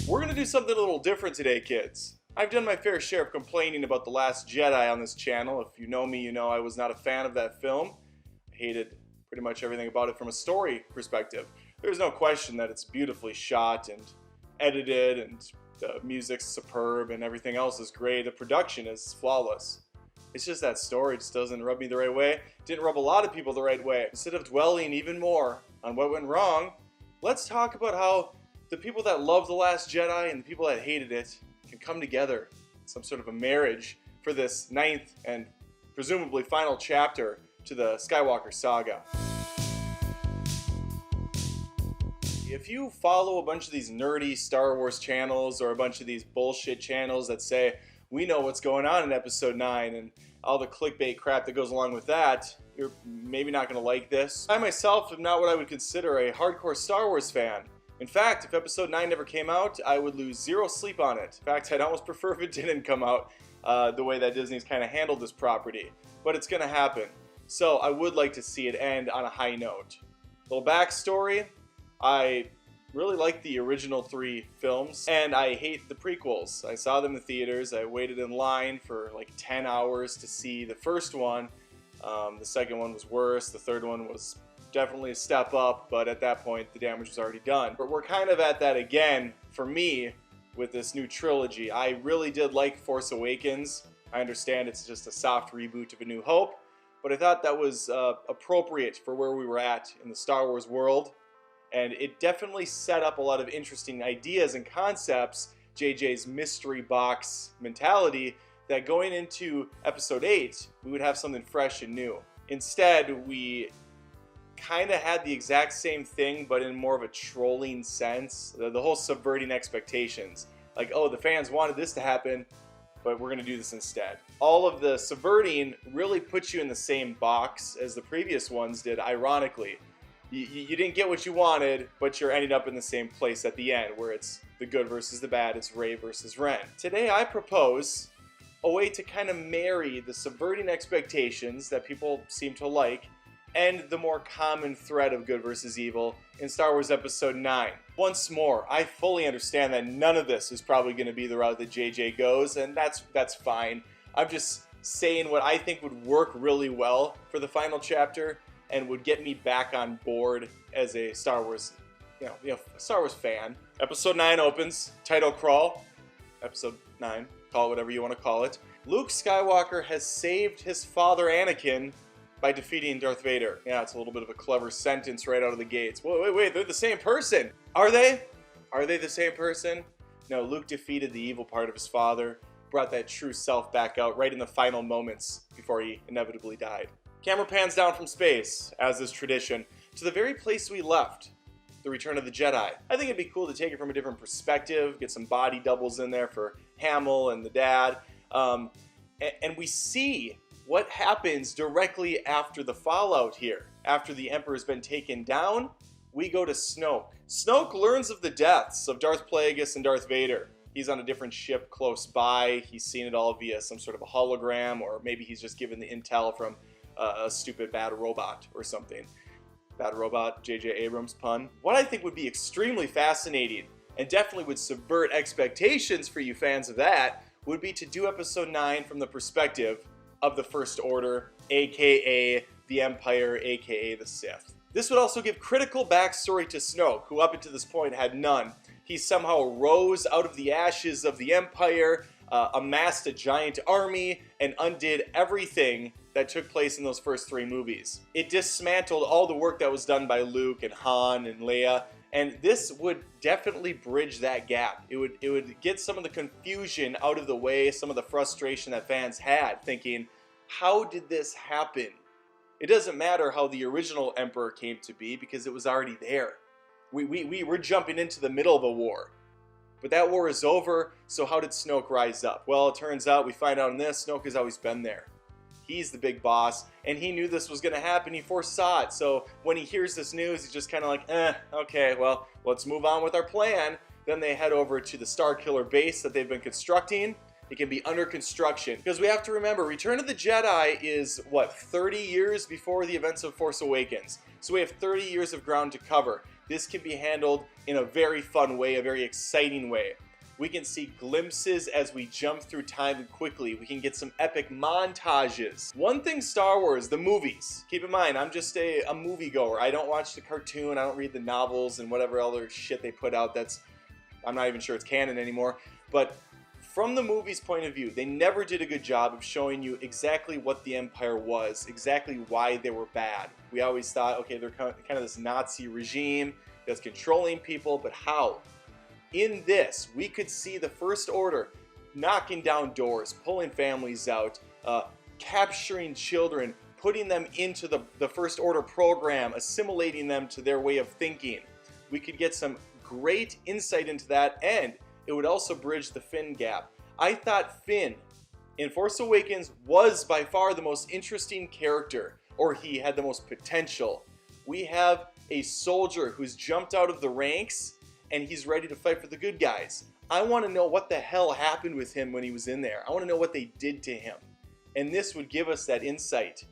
We're gonna do something a little different today, kids. I've done my fair share of complaining about The Last Jedi on this channel. If you know me, you know I was not a fan of that film. I hated pretty much everything about it from a story perspective. There's no question that it's beautifully shot and edited, and the music's superb and everything else is great. The production is flawless. It's just that story just doesn't rub me the right way. Didn't rub a lot of people the right way. Instead of dwelling even more on what went wrong, let's talk about how the people that love The Last Jedi and the people that hated it can come together, some sort of a marriage for this 9th and presumably final chapter to the Skywalker saga. If you follow a bunch of these nerdy Star Wars channels or a bunch of these bullshit channels that say, we know what's going on in Episode 9 and all the clickbait crap that goes along with that, you're maybe not going to like this. I myself am not what I would consider a hardcore Star Wars fan. In fact, if Episode 9 never came out, I would lose zero sleep on it. In fact, I'd almost prefer if it didn't come out the way that Disney's kind of handled this property. But it's going to happen. So I would like to see it end on a high note. Little backstory, I really like the original 3 films, and I hate the prequels. I saw them in theaters. I waited in line for like 10 hours to see the first one. The second one was worse. The third one was definitely a step up, but at that point the damage was already done. But we're kind of at that again for me with this new trilogy. I really did like Force Awakens. I understand it's just a soft reboot of A New Hope, but I thought that was appropriate for where we were at in the Star Wars world, and it definitely set up a lot of interesting ideas and concepts, JJ's mystery box mentality, that going into Episode 8 we would have something fresh and new. Instead, we kind of had the exact same thing, but in more of a trolling sense. The whole subverting expectations. Like, oh, the fans wanted this to happen, but we're going to do this instead. All of the subverting really puts you in the same box as the previous ones did, ironically. You didn't get what you wanted, but you're ending up in the same place at the end, where it's the good versus the bad, it's Rey versus Ren. Today I propose a way to kind of marry the subverting expectations that people seem to like and the more common thread of good versus evil in Star Wars Episode 9. Once more, I fully understand that none of this is probably going to be the route that JJ goes, and that's fine. I'm just saying what I think would work really well for the final chapter and would get me back on board as a Star Wars, Star Wars fan. Episode 9 opens, title crawl. Episode 9, call it whatever you want to call it. Luke Skywalker has saved his father Anakin by defeating Darth Vader. Yeah, it's a little bit of a clever sentence right out of the gates. Wait, they're the same person. Are they? Are they the same person? No, Luke defeated the evil part of his father, brought that true self back out right in the final moments before he inevitably died. Camera pans down from space, as is tradition, to the very place we left, the Return of the Jedi. I think it'd be cool to take it from a different perspective, get some body doubles in there for Hamill and the dad, and we see what happens directly after the fallout here. After the Emperor's been taken down, we go to Snoke. Snoke learns of the deaths of Darth Plagueis and Darth Vader. He's on a different ship close by. He's seen it all via some sort of a hologram, or maybe he's just given the intel from a stupid bad robot or something. Bad robot, J.J. Abrams pun. What I think would be extremely fascinating, and definitely would subvert expectations for you fans of that, would be to do Episode 9 from the perspective of the First Order, aka the Empire, aka the Sith. This would also give critical backstory to Snoke, who up until this point had none. He somehow rose out of the ashes of the Empire, amassed a giant army, and undid everything that took place in those first 3 movies. It dismantled all the work that was done by Luke and Han and Leia, and this would definitely bridge that gap. It would get some of the confusion out of the way, some of the frustration that fans had, thinking, how did this happen? It doesn't matter how the original Emperor came to be, because it was already there. We're jumping into the middle of a war. But that war is over, so how did Snoke rise up? Well, it turns out, we find out in this, Snoke has always been there. He's the big boss, and he knew this was going to happen. He foresaw it. So when he hears this news, he's just kind of like, okay, well, let's move on with our plan. Then they head over to the Starkiller base that they've been constructing. It can be under construction. Because we have to remember, Return of the Jedi is, what, 30 years before the events of Force Awakens. So we have 30 years of ground to cover. this can be handled in a very fun way, a very exciting way. We can see glimpses as we jump through time quickly. We can get some epic montages. One thing Star Wars, the movies. Keep in mind, I'm just a moviegoer. I don't watch the cartoon, I don't read the novels and whatever other shit they put out that's, I'm not even sure it's canon anymore. But from the movie's point of view, they never did a good job of showing you exactly what the Empire was, exactly why they were bad. We always thought, okay, they're kind of this Nazi regime that's controlling people, but how? In this, we could see the First Order knocking down doors, pulling families out, capturing children, putting them into the First Order program, assimilating them to their way of thinking. We could get some great insight into that, and it would also bridge the Finn gap. I thought Finn in Force Awakens was by far the most interesting character, or he had the most potential. We have a soldier who's jumped out of the ranks and he's ready to fight for the good guys. I want to know what the hell happened with him when he was in there. I want to know what they did to him. And this would give us that insight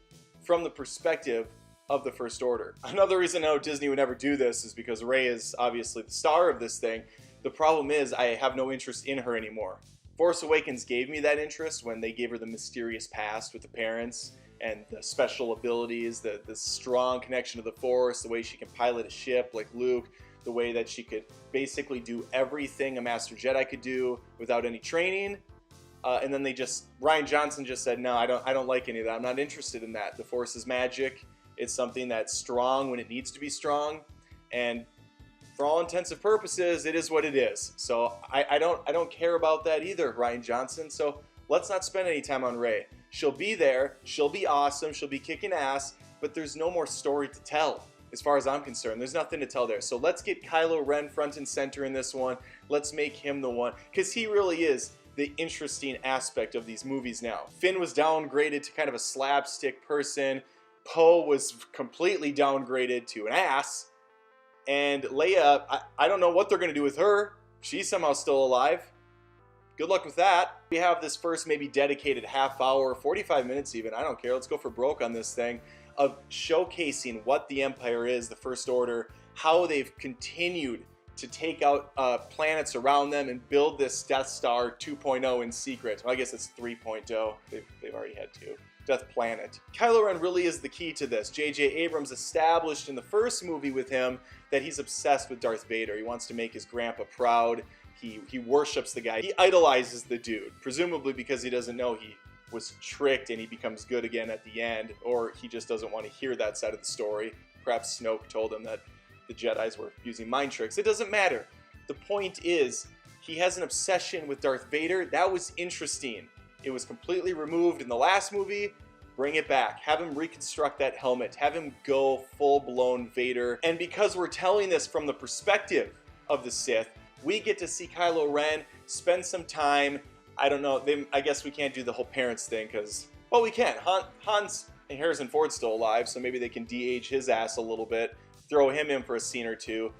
from the perspective of the First Order. Another reason I know Disney would never do this is because Rey is obviously the star of this thing. The problem is I have no interest in her anymore. Force Awakens gave me that interest when they gave her the mysterious past with the parents and the special abilities, the strong connection to the Force, the way she can pilot a ship like Luke, the way that she could basically do everything a Master Jedi could do without any training. And then Rian Johnson just said, no, I don't like any of that. I'm not interested in that. The Force is magic. It's something that's strong when it needs to be strong. And for all intents and purposes, it is what it is. So I don't care about that either, Rian Johnson. So let's not spend any time on Rey. She'll be there. She'll be awesome. She'll be kicking ass. But there's no more story to tell. As far as I'm concerned, there's nothing to tell there. So let's get Kylo Ren front and center in this one. Let's make him the one, because he really is the interesting aspect of these movies now. Finn was downgraded to kind of a slapstick person. Poe was completely downgraded to an ass. And Leia, I don't know what they're going to do with her. She's somehow still alive. Good luck with that. We have this first maybe dedicated half hour, 45 minutes even, I don't care, let's go for broke on this thing, of showcasing what the Empire is, the First Order, how they've continued to take out planets around them and build this Death Star 2.0 in secret. Well, I guess it's 3.0. They've already had 2. Death Planet. Kylo Ren really is the key to this. J.J. Abrams established in the first movie with him that he's obsessed with Darth Vader. He wants to make his grandpa proud. He worships the guy. He idolizes the dude, presumably because he doesn't know he was tricked and he becomes good again at the end, or he just doesn't want to hear that side of the story. Perhaps Snoke told him that the Jedis were using mind tricks. It doesn't matter. The point is, he has an obsession with Darth Vader. That was interesting. It was completely removed in the last movie. Bring it back. Have him reconstruct that helmet. Have him go full-blown Vader. And because we're telling this from the perspective of the Sith, we get to see Kylo Ren spend some time. I don't know. I guess we can't do the whole parents thing because, well, we can. Han's and Harrison Ford's still alive, so maybe they can de-age his ass a little bit. Throw him in for a scene or two.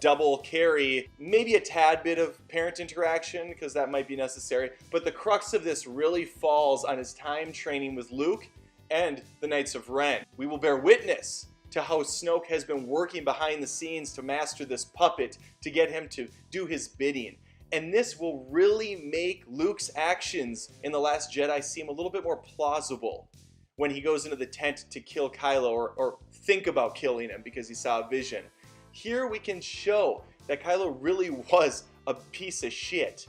Double carry maybe a tad bit of parent interaction because that might be necessary. But the crux of this really falls on his time training with Luke and the Knights of Ren. We will bear witness to how Snoke has been working behind the scenes to master this puppet to get him to do his bidding. And this will really make Luke's actions in The Last Jedi seem a little bit more plausible when he goes into the tent to kill Kylo or think about killing him because he saw a vision. Here we can show that Kylo really was a piece of shit.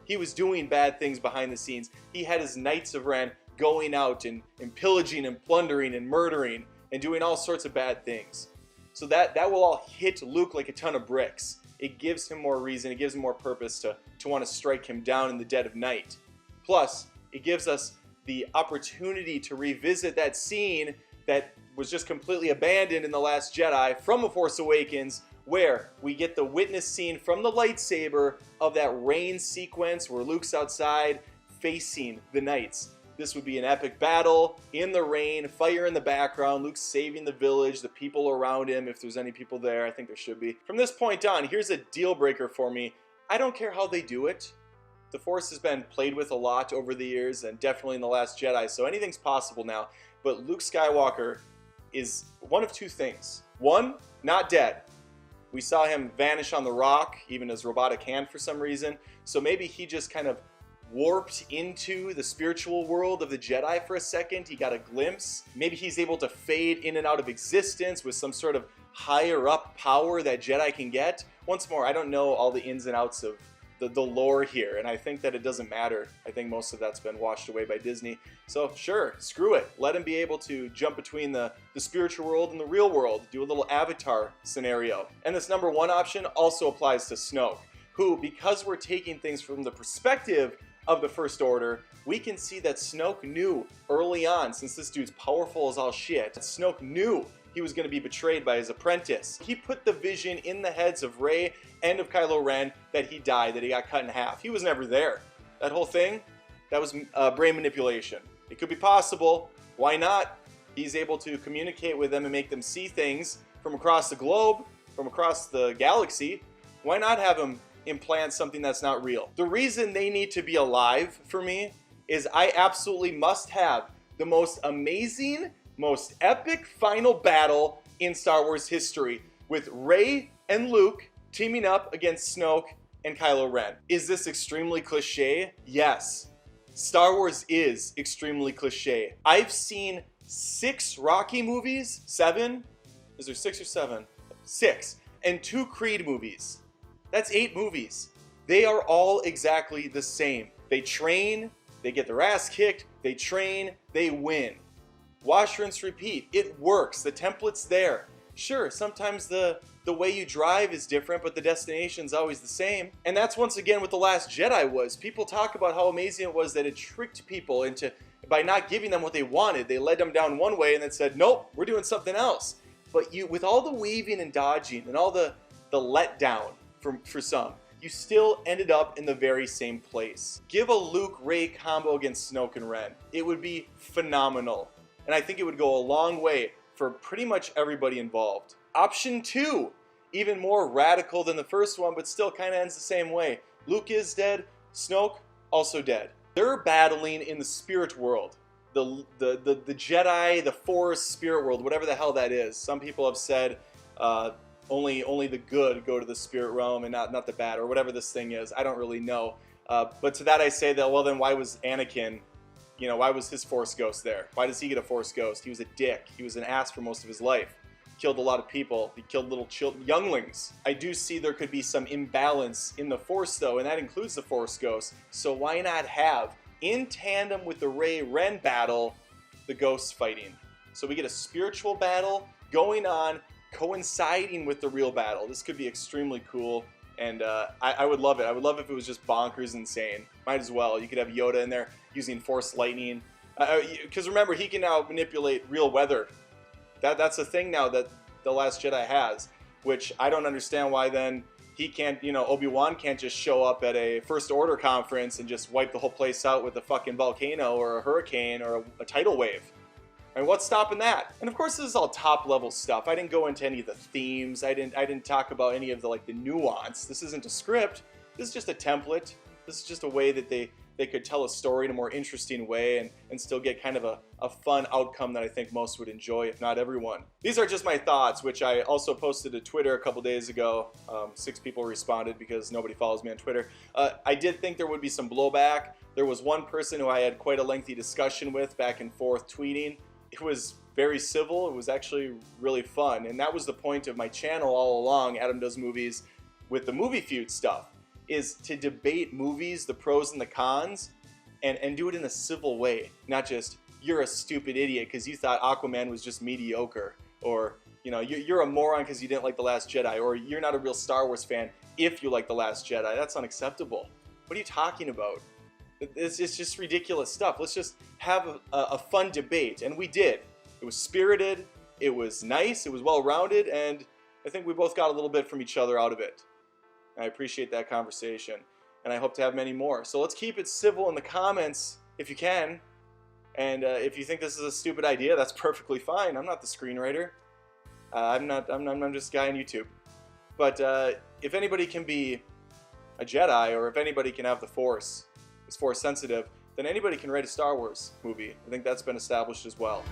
He was doing bad things behind the scenes. He had his Knights of Ren going out and pillaging and plundering and murdering and doing all sorts of bad things. So that will all hit Luke like a ton of bricks. It gives him more reason, it gives him more purpose to want to strike him down in the dead of night. Plus, it gives us the opportunity to revisit that scene that was just completely abandoned in The Last Jedi from A Force Awakens, where we get the witness scene from the lightsaber of that rain sequence where Luke's outside facing the Knights. This would be an epic battle in the rain, fire in the background, Luke saving the village, the people around him, if there's any people there. I think there should be. From this point on, here's a deal breaker for me. I don't care how they do it. The Force has been played with a lot over the years, and definitely in The Last Jedi, so anything's possible now. But Luke Skywalker is one of two things. One, not dead. We saw him vanish on the rock, even his robotic hand for some reason. So maybe he just kind of warped into the spiritual world of the Jedi for a second. He got a glimpse. Maybe he's able to fade in and out of existence with some sort of higher up power that Jedi can get. Once more, I don't know all the ins and outs of the lore here, and I think that it doesn't matter. I think most of that's been washed away by Disney. So sure, screw it. Let him be able to jump between the spiritual world and the real world, do a little Avatar scenario. And this number 1 option also applies to Snoke, who, because we're taking things from the perspective of the First Order, we can see that Snoke knew early on, since this dude's powerful as all shit, Snoke knew he was going to be betrayed by his apprentice. He put the vision in the heads of Rey and of Kylo Ren that he died, that he got cut in half. He was never there. That whole thing, that was brain manipulation. It could be possible. Why not? He's able to communicate with them and make them see things from across the globe, from across the galaxy. Why not have him implant something that's not real? The reason they need to be alive for me is I absolutely must have the most amazing, most epic final battle in Star Wars history, with Rey and Luke teaming up against Snoke and Kylo Ren. Is this extremely cliche? Yes. Star Wars is extremely cliche. I've seen 6 Rocky movies, 7? Is there 6 or 7? 6. And 2 Creed movies. That's 8 movies. They are all exactly the same. They train, they get their ass kicked, they train, they win. Wash, rinse, repeat. It works. The template's there. Sure, sometimes the way you drive is different, but the destination's always the same. And that's once again what The Last Jedi was. People talk about how amazing it was that it tricked people into, by not giving them what they wanted. They led them down one way and then said, nope, we're doing something else. But you, with all the weaving and dodging and all the letdown for some, you still ended up in the very same place. Give a Luke-Rey combo against Snoke and Ren. It would be phenomenal. And I think it would go a long way for pretty much everybody involved. Option 2, even more radical than the first one, but still kind of ends the same way. Luke is dead, Snoke also dead. They're battling in the spirit world. The Jedi, the Force, spirit world, whatever the hell that is. Some people have said only the good go to the spirit realm and not the bad, or whatever this thing is. I don't really know. But to that I say that, well then why was Anakin, why was his Force ghost there? Why does he get a Force ghost? He was a dick. He was an ass for most of his life. Killed a lot of people. He killed little younglings. I do see there could be some imbalance in the Force though, and that includes the Force ghost. So why not have, in tandem with the Rey-Ren battle, the ghosts fighting? So we get a spiritual battle going on, coinciding with the real battle. This could be extremely cool, and I would love it. I would love if it was just bonkers insane. Might as well. You could have Yoda in there using Force lightning. Because remember, he can now manipulate real weather. That's a thing now that The Last Jedi has, which I don't understand why then he can't, Obi-Wan can't just show up at a First Order conference and just wipe the whole place out with a fucking volcano or a hurricane or a tidal wave. I mean, what's stopping that? And of course, this is all top level stuff. I didn't go into any of the themes. I didn't talk about any of the nuance. This isn't a script. This is just a template. This is just a way that they could tell a story in a more interesting way and still get kind of a fun outcome that I think most would enjoy, if not everyone. These are just my thoughts, which I also posted to Twitter a couple days ago. 6 people responded because nobody follows me on Twitter. I did think there would be some blowback. There was one person who I had quite a lengthy discussion with back and forth tweeting. It was very civil. It was actually really fun. And that was the point of my channel all along, Adam Does Movies, with the movie feud stuff, is to debate movies, the pros and the cons, and do it in a civil way. Not just, you're a stupid idiot because you thought Aquaman was just mediocre, or you're a moron because you didn't like The Last Jedi, or you're not a real Star Wars fan if you like The Last Jedi. That's unacceptable. What are you talking about? It's just ridiculous stuff. Let's just have a fun debate. And we did. It was spirited, it was nice, it was well-rounded, and I think we both got a little bit from each other out of it. I appreciate that conversation, and I hope to have many more. So let's keep it civil in the comments if you can. And if you think this is a stupid idea, that's perfectly fine. I'm not the screenwriter. I'm just a guy on YouTube. But if anybody can be a Jedi, or if anybody can have the Force, is Force sensitive, then anybody can write a Star Wars movie. I think that's been established as well.